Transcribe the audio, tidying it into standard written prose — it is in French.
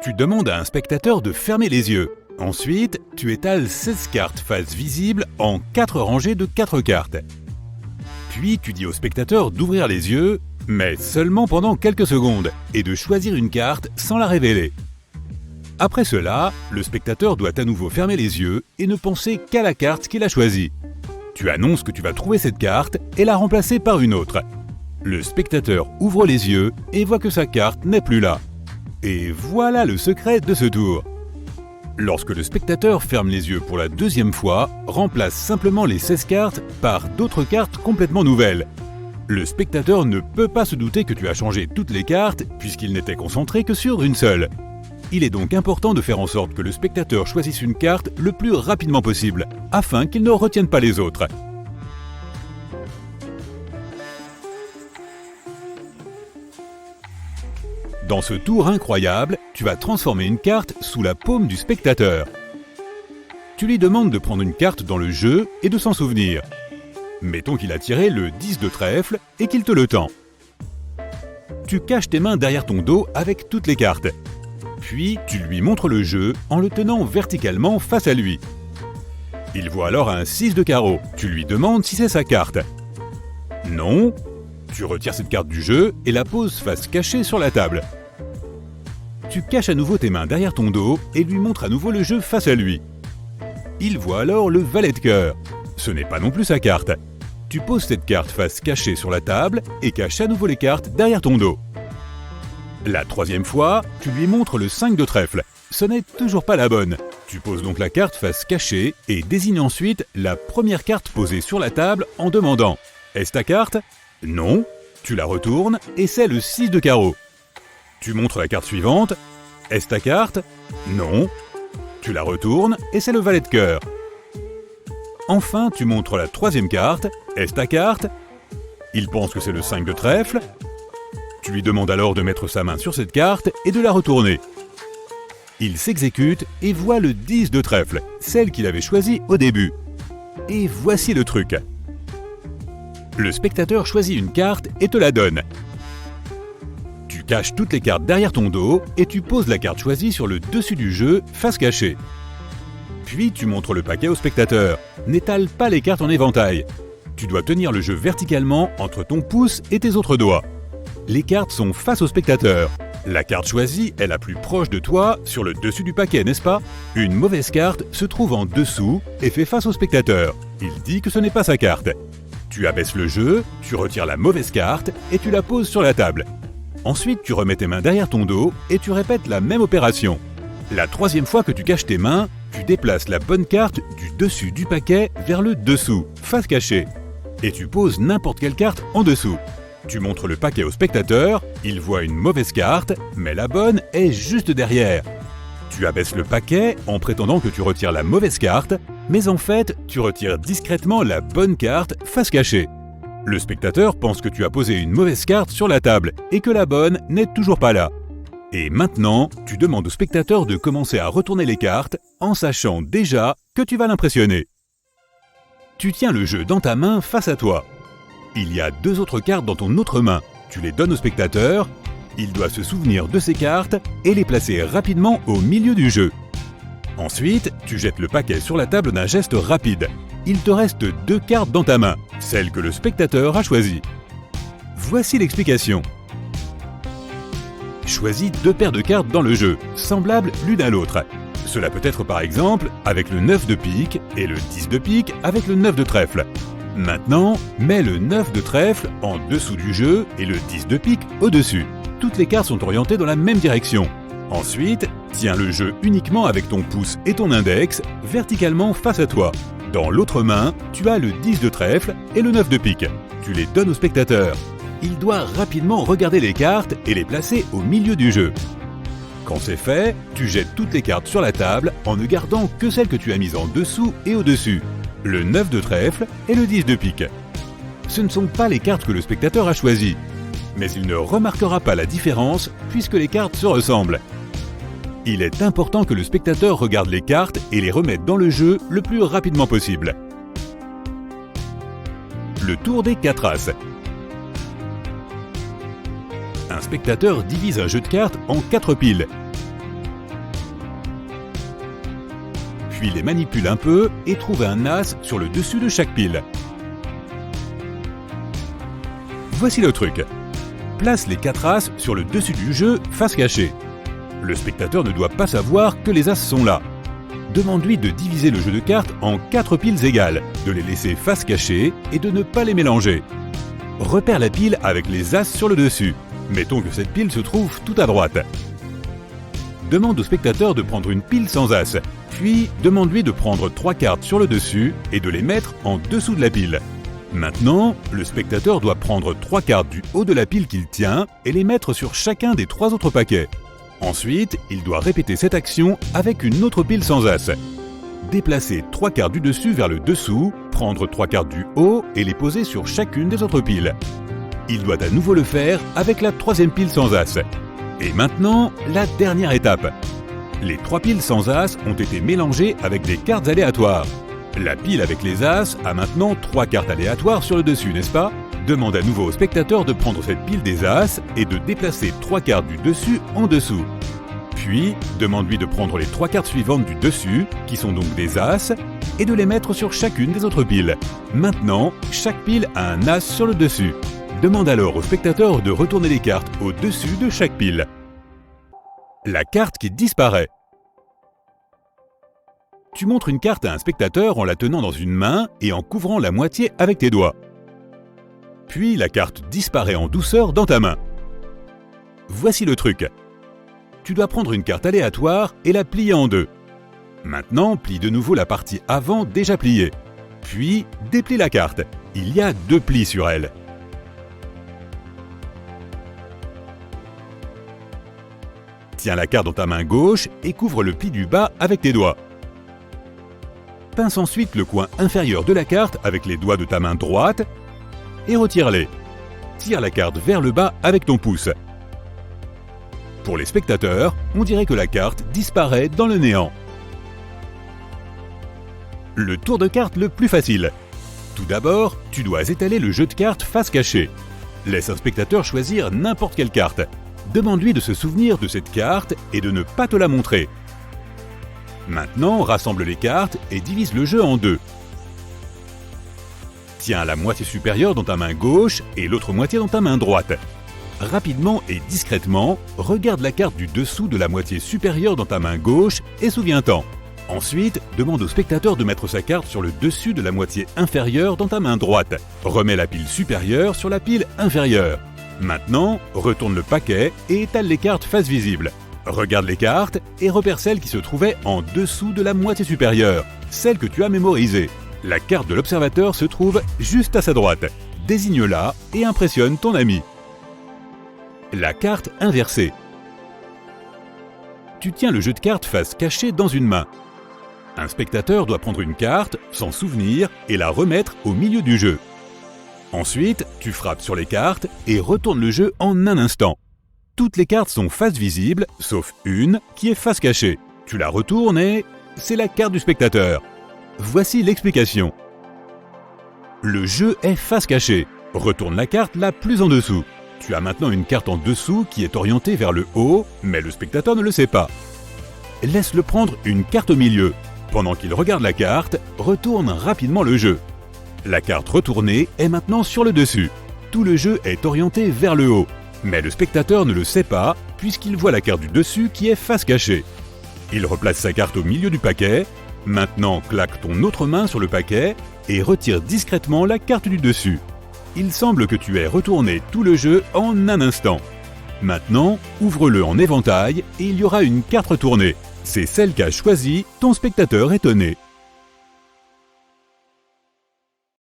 Tu demandes à un spectateur de fermer les yeux. Ensuite, tu étales 16 cartes face visible en 4 rangées de 4 cartes. Puis, tu dis au spectateur d'ouvrir les yeux, mais seulement pendant quelques secondes, et de choisir une carte sans la révéler. Après cela, le spectateur doit à nouveau fermer les yeux et ne penser qu'à la carte qu'il a choisie. Tu annonces que tu vas trouver cette carte et la remplacer par une autre. Le spectateur ouvre les yeux et voit que sa carte n'est plus là. Et voilà le secret de ce tour. Lorsque le spectateur ferme les yeux pour la deuxième fois, remplace simplement les 16 cartes par d'autres cartes complètement nouvelles. Le spectateur ne peut pas se douter que tu as changé toutes les cartes puisqu'il n'était concentré que sur une seule. Il est donc important de faire en sorte que le spectateur choisisse une carte le plus rapidement possible, afin qu'il ne retienne pas les autres. Dans ce tour incroyable, tu vas transformer une carte sous la paume du spectateur. Tu lui demandes de prendre une carte dans le jeu et de s'en souvenir. Mettons qu'il a tiré le 10 de trèfle et qu'il te le tend. Tu caches tes mains derrière ton dos avec toutes les cartes. Puis, tu lui montres le jeu en le tenant verticalement face à lui. Il voit alors un 6 de carreau. Tu lui demandes si c'est sa carte. Non. Tu retires cette carte du jeu et la poses face cachée sur la table. Tu caches à nouveau tes mains derrière ton dos et lui montres à nouveau le jeu face à lui. Il voit alors le valet de cœur. Ce n'est pas non plus sa carte. Tu poses cette carte face cachée sur la table et caches à nouveau les cartes derrière ton dos. La troisième fois, tu lui montres le 5 de trèfle. Ce n'est toujours pas la bonne. Tu poses donc la carte face cachée et désignes ensuite la première carte posée sur la table en demandant « Est-ce ta carte ?» Non. Tu la retournes et c'est le 6 de carreau. Tu montres la carte suivante. « Est-ce ta carte ?» Non. Tu la retournes et c'est le valet de cœur. Enfin, tu montres la troisième carte. « Est-ce ta carte ?» Il pense que c'est le 5 de trèfle. Tu lui demandes alors de mettre sa main sur cette carte et de la retourner. Il s'exécute et voit le 10 de trèfle, celle qu'il avait choisie au début. Et voici le truc. Le spectateur choisit une carte et te la donne. Tu caches toutes les cartes derrière ton dos et tu poses la carte choisie sur le dessus du jeu, face cachée. Puis tu montres le paquet au spectateur. N'étale pas les cartes en éventail. Tu dois tenir le jeu verticalement entre ton pouce et tes autres doigts. Les cartes sont face au spectateur. La carte choisie est la plus proche de toi sur le dessus du paquet, n'est-ce pas? Une mauvaise carte se trouve en dessous et fait face au spectateur. Il dit que ce n'est pas sa carte. Tu abaisses le jeu, tu retires la mauvaise carte et tu la poses sur la table. Ensuite, tu remets tes mains derrière ton dos et tu répètes la même opération. La troisième fois que tu caches tes mains, tu déplaces la bonne carte du dessus du paquet vers le dessous, face cachée. Et tu poses n'importe quelle carte en dessous. Tu montres le paquet au spectateur, il voit une mauvaise carte, mais la bonne est juste derrière. Tu abaisses le paquet en prétendant que tu retires la mauvaise carte, mais en fait, tu retires discrètement la bonne carte face cachée. Le spectateur pense que tu as posé une mauvaise carte sur la table et que la bonne n'est toujours pas là. Et maintenant, tu demandes au spectateur de commencer à retourner les cartes en sachant déjà que tu vas l'impressionner. Tu tiens le jeu dans ta main face à toi. Il y a 2 autres cartes dans ton autre main. Tu les donnes au spectateur. Il doit se souvenir de ces cartes et les placer rapidement au milieu du jeu. Ensuite, tu jettes le paquet sur la table d'un geste rapide. Il te reste 2 cartes dans ta main, celles que le spectateur a choisies. Voici l'explication. Choisis 2 paires de cartes dans le jeu, semblables l'une à l'autre. Cela peut être par exemple avec le 9 de pique et le 10 de pique avec le 9 de trèfle. Maintenant, mets le 9 de trèfle en dessous du jeu et le 10 de pique au-dessus. Toutes les cartes sont orientées dans la même direction. Ensuite, tiens le jeu uniquement avec ton pouce et ton index verticalement face à toi. Dans l'autre main, tu as le 10 de trèfle et le 9 de pique. Tu les donnes au spectateur. Il doit rapidement regarder les cartes et les placer au milieu du jeu. Quand c'est fait, tu jettes toutes les cartes sur la table en ne gardant que celles que tu as mises en dessous et au-dessus. Le 9 de trèfle et le 10 de pique. Ce ne sont pas les cartes que le spectateur a choisies, mais il ne remarquera pas la différence puisque les cartes se ressemblent. Il est important que le spectateur regarde les cartes et les remette dans le jeu le plus rapidement possible. Le tour des 4 As. Un spectateur divise un jeu de cartes en 4 piles. puis les manipule un peu et trouve un as sur le dessus de chaque pile. Voici le truc. Place les 4 as sur le dessus du jeu face cachée. Le spectateur ne doit pas savoir que les as sont là. Demande-lui de diviser le jeu de cartes en 4 piles égales, de les laisser face cachée et de ne pas les mélanger. Repère la pile avec les as sur le dessus. Mettons que cette pile se trouve tout à droite. Demande au spectateur de prendre une pile sans as, puis demande-lui de prendre 3 cartes sur le dessus et de les mettre en dessous de la pile. Maintenant, le spectateur doit prendre 3 cartes du haut de la pile qu'il tient et les mettre sur chacun des 3 autres paquets. Ensuite, il doit répéter cette action avec une autre pile sans as. Déplacer 3 cartes du dessus vers le dessous, prendre 3 cartes du haut et les poser sur chacune des autres piles. Il doit à nouveau le faire avec la 3e pile sans as. Et maintenant, la dernière étape. Les 3 piles sans as ont été mélangées avec des cartes aléatoires. La pile avec les as a maintenant 3 cartes aléatoires sur le dessus, n'est-ce pas? Demande à nouveau au spectateur de prendre cette pile des as et de déplacer 3 cartes du dessus en dessous. Puis, demande-lui de prendre les 3 cartes suivantes du dessus, qui sont donc des as, et de les mettre sur chacune des autres piles. Maintenant, chaque pile a un as sur le dessus. Demande alors au spectateur de retourner les cartes au-dessus de chaque pile. La carte qui disparaît. Tu montres une carte à un spectateur en la tenant dans une main et en couvrant la moitié avec tes doigts. Puis la carte disparaît en douceur dans ta main. Voici le truc. Tu dois prendre une carte aléatoire et la plier en deux. Maintenant, plie de nouveau la partie avant déjà pliée. Puis, déplie la carte. Il y a 2 plis sur elle. Tiens la carte dans ta main gauche et couvre le pli du bas avec tes doigts. Pince ensuite le coin inférieur de la carte avec les doigts de ta main droite et retire-les. Tire la carte vers le bas avec ton pouce. Pour les spectateurs, on dirait que la carte disparaît dans le néant. Le tour de carte le plus facile. Tout d'abord, tu dois étaler le jeu de cartes face cachée. Laisse un spectateur choisir n'importe quelle carte. Demande-lui de se souvenir de cette carte et de ne pas te la montrer. Maintenant, rassemble les cartes et divise le jeu en 2. Tiens la moitié supérieure dans ta main gauche et l'autre moitié dans ta main droite. Rapidement et discrètement, regarde la carte du dessous de la moitié supérieure dans ta main gauche et souviens-t'en. Ensuite, demande au spectateur de mettre sa carte sur le dessus de la moitié inférieure dans ta main droite. Remets la pile supérieure sur la pile inférieure. Maintenant, retourne le paquet et étale les cartes face visible. Regarde les cartes et repère celle qui se trouvait en dessous de la moitié supérieure, celle que tu as mémorisée. La carte de l'observateur se trouve juste à sa droite. Désigne-la et impressionne ton ami. La carte inversée. Tu tiens le jeu de cartes face cachée dans une main. Un spectateur doit prendre une carte, s'en souvenir et la remettre au milieu du jeu. Ensuite, tu frappes sur les cartes et retournes le jeu en un instant. Toutes les cartes sont face visible, sauf une qui est face cachée. Tu la retournes et c'est la carte du spectateur. Voici l'explication. Le jeu est face cachée. Retourne la carte la plus en dessous. Tu as maintenant une carte en dessous qui est orientée vers le haut, mais le spectateur ne le sait pas. Laisse-le prendre une carte au milieu. Pendant qu'il regarde la carte, retourne rapidement le jeu. La carte retournée est maintenant sur le dessus. Tout le jeu est orienté vers le haut. Mais le spectateur ne le sait pas puisqu'il voit la carte du dessus qui est face cachée. Il replace sa carte au milieu du paquet. Maintenant, claque ton autre main sur le paquet et retire discrètement la carte du dessus. Il semble que tu aies retourné tout le jeu en un instant. Maintenant, ouvre-le en éventail et il y aura une carte retournée. C'est celle qu'a choisie ton spectateur étonné.